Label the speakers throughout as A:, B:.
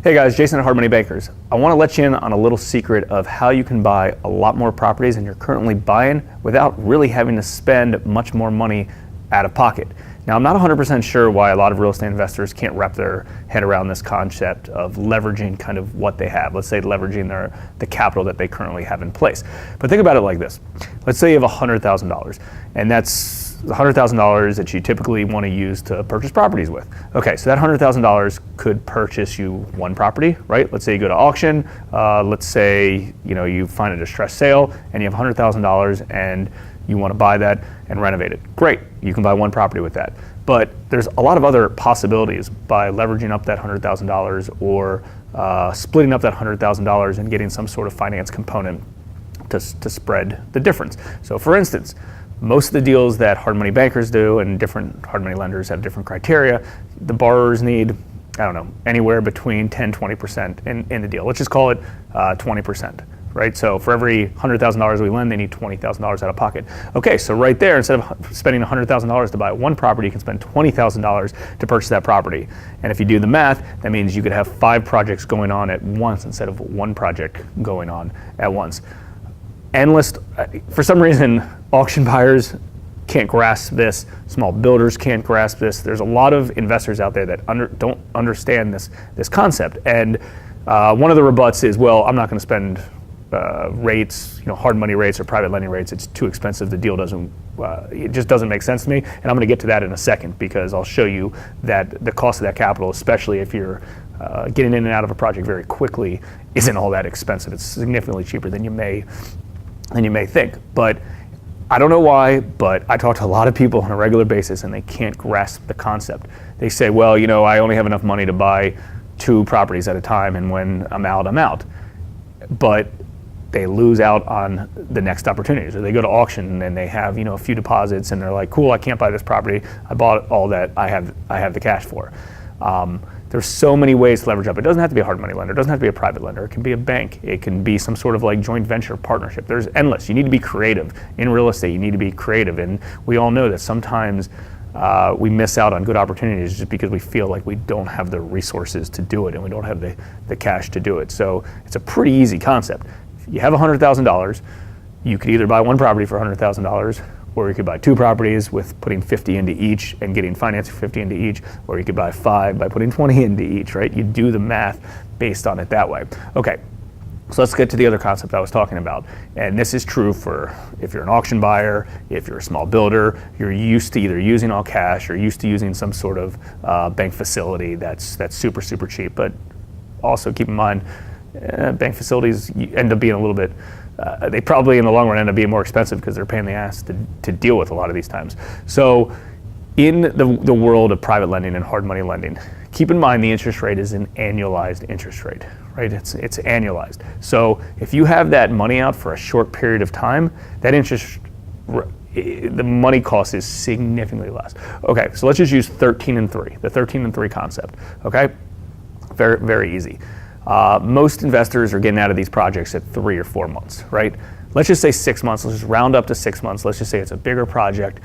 A: Hey guys, Jason at Hard Money Bankers. I want to let you in on a little secret of how you can buy a lot more properties than you're currently buying without really having to spend much more money out of pocket. Now, I'm not 100% sure why a lot of real estate investors can't wrap their head around this concept of leveraging kind of what they have. Let's say leveraging the capital that they currently have in place. But think about it like this. Let's say you have $100,000, and that's $100,000 that you typically want to use to purchase properties with. Okay, so that $100,000 could purchase you one property, right? Let's say you go to auction. Let's say you find a distressed sale and you have $100,000 and you want to buy that and renovate it. Great, you can buy one property with that. But there's a lot of other possibilities by leveraging up that $100,000 or splitting up that $100,000 and getting some sort of finance component to spread the difference. So for instance, most of the deals that hard money bankers do and different hard money lenders have different criteria. The borrowers need, anywhere between 10-20% in the deal. Let's just call it 20%, right? So for every $100,000 we lend, they need $20,000 out of pocket. Okay, so right there, instead of spending $100,000 to buy one property, you can spend $20,000 to purchase that property. And if you do the math, that means you could have 5 projects going on at once instead of one project going on at once. Endless, for some reason, auction buyers can't grasp this. Small builders can't grasp this. There's a lot of investors out there that don't understand this concept. And one of the rebuts is, well, I'm not going to spend rates, hard money rates or private lending rates. It's too expensive. The deal it just doesn't make sense to me. And I'm going to get to that in a second because I'll show you that the cost of that capital, especially if you're getting in and out of a project very quickly, isn't all that expensive. It's significantly cheaper than you may think. But I don't know why, but I talk to a lot of people on a regular basis and they can't grasp the concept. They say, well, I only have enough money to buy 2 properties at a time, and when I'm out, I'm out. But they lose out on the next opportunities. Or they go to auction and they have, a few deposits and they're like, cool, I can't buy this property. I bought all that I have the cash for. There's so many ways to leverage up. It doesn't have to be a hard money lender. It doesn't have to be a private lender. It can be a bank. It can be some sort of like joint venture partnership. There's endless. You need to be creative. In real estate, you need to be creative. And we all know that sometimes we miss out on good opportunities just because we feel like we don't have the resources to do it and we don't have the cash to do it. So it's a pretty easy concept. If you have $100,000, you could either buy one property for $100,000, or you could buy 2 properties with putting 50 into each and getting financing for 50 into each, or you could buy 5 by putting 20 into each, right? You do the math based on it that way. Okay, so let's get to the other concept I was talking about. And this is true for if you're an auction buyer, if you're a small builder, you're used to either using all cash or used to using some sort of bank facility that's super, super cheap. But also keep in mind, bank facilities end up being a little bit they probably in the long run end up being more expensive because they're paying the ass to deal with a lot of these times. So in the world of private lending and hard money lending, keep in mind the interest rate is an annualized interest rate, right? It's annualized. So if you have that money out for a short period of time, that the money cost is significantly less. Okay, so let's just use 13 and 3, the 13 and 3 concept, okay? Very, very easy. Most investors are getting out of these projects at 3 or 4 months, right? Let's just say 6 months. Let's just round up to 6 months. Let's just say it's a bigger project,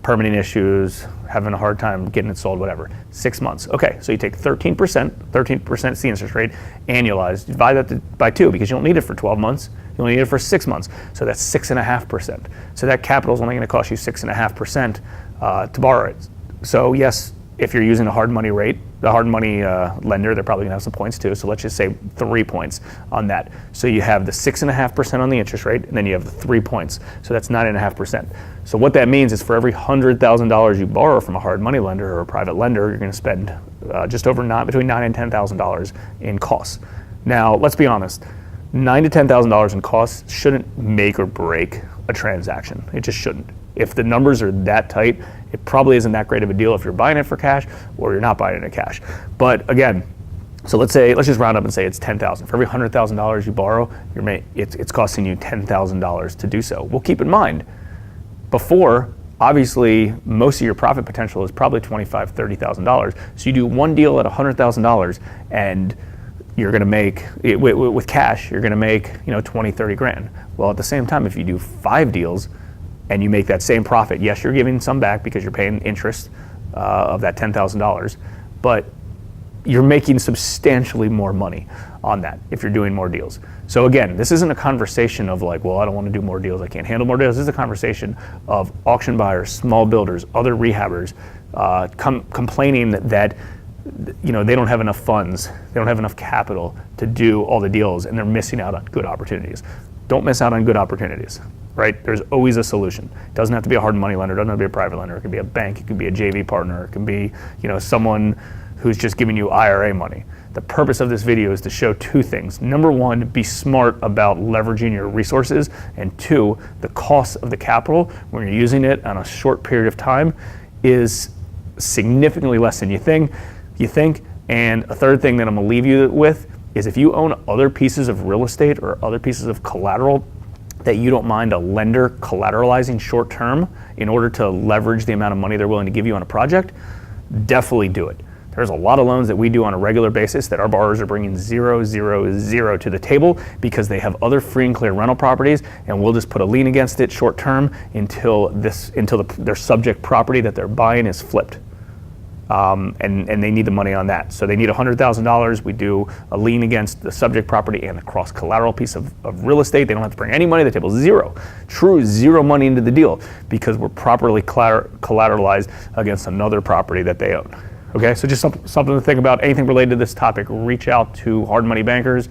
A: permitting issues, having a hard time getting it sold, whatever. 6 months. Okay, so you take 13%, 13% is the interest rate, annualized, divide that by 2 because you don't need it for 12 months. You only need it for 6 months. So that's 6.5%. So that capital is only going to cost you 6.5% to borrow it. So yes, if you're using a hard money rate, the hard money lender, they're probably gonna have some points too. So let's just say 3 points on that. So you have the 6.5% on the interest rate, and then you have the 3 points. So that's 9.5%. So what that means is for every $100,000 you borrow from a hard money lender or a private lender, you're gonna spend just over between $9,000 and $10,000 in costs. Now, let's be honest, $9,000 to $10,000 in costs shouldn't make or break a transaction. It just shouldn't. If the numbers are that tight, it probably isn't that great of a deal if you're buying it for cash or you're not buying it in cash. But again, so let's just round up and say it's $10,000. For every $100,000 you borrow, it's costing you $10,000 to do so. Well, keep in mind, before, obviously, most of your profit potential is probably $25,000, $30,000. So you do one deal at $100,000 and you're going to make, with cash, you're going to make 20, 30 grand. Well, at the same time, if you do 5 deals, and you make that same profit, yes, you're giving some back because you're paying interest of that $10,000, but you're making substantially more money on that if you're doing more deals. So again, this isn't a conversation of like, well, I don't want to do more deals, I can't handle more deals. This is a conversation of auction buyers, small builders, other rehabbers complaining that they don't have enough funds, they don't have enough capital to do all the deals, and they're missing out on good opportunities. Don't miss out on good opportunities, right? There's always a solution. It doesn't have to be a hard money lender, it doesn't have to be a private lender, it could be a bank, it could be a JV partner, it can be someone who's just giving you IRA money. The purpose of this video is to show two things. Number one, be smart about leveraging your resources, and two, the cost of the capital when you're using it on a short period of time is significantly less than you think. And a third thing that I'm gonna leave you with is if you own other pieces of real estate or other pieces of collateral that you don't mind a lender collateralizing short term in order to leverage the amount of money they're willing to give you on a project, definitely do it. There's a lot of loans that we do on a regular basis that our borrowers are bringing 0, 0, 0 to the table because they have other free and clear rental properties, and we'll just put a lien against it short term until their subject property that they're buying is flipped. And they need the money on that. So they need $100,000. We do a lien against the subject property and the cross collateral piece of real estate. They don't have to bring any money to the table, zero, true zero money into the deal because we're properly collateralized against another property that they own. Okay, so just something to think about. Anything related to this topic, reach out to Hard Money Bankers,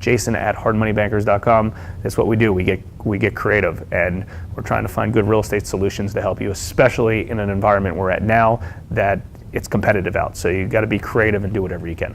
A: Jason@hardmoneybankers.com. That's what we do. We get creative, and we're trying to find good real estate solutions to help you, especially in an environment we're at now that it's competitive out. So you got to be creative and do whatever you can.